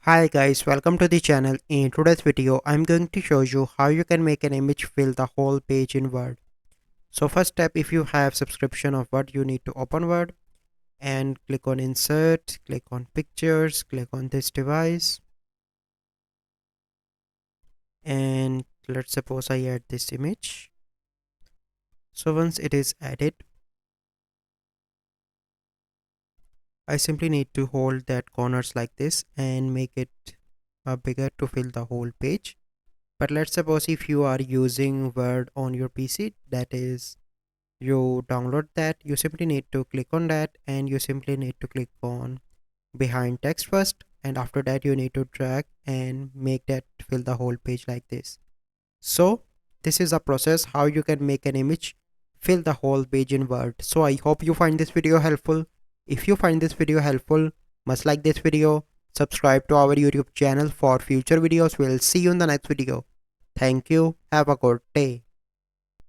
Hi guys, welcome to the channel. In today's video, I'm going to show you how you can make an image fill the whole page in Word. So first step, if you have subscription of Word, you need to open Word and click on Insert, click on Pictures, click on this device. And let's suppose I add this image. So once it is added, I simply need to hold that corners like this and make it bigger to fill the whole page. But let's suppose if you are using Word on your PC, that is, you download that, you simply need to click on that and you simply need to click on behind text first, and after that you need to drag and make that fill the whole page like this. So this is a process how you can make an image fill the whole page in Word. So I hope you find this video helpful. If you find this video helpful, must like this video, subscribe to our YouTube channel for future videos. We'll see you in the next video. Thank you. Have a good day.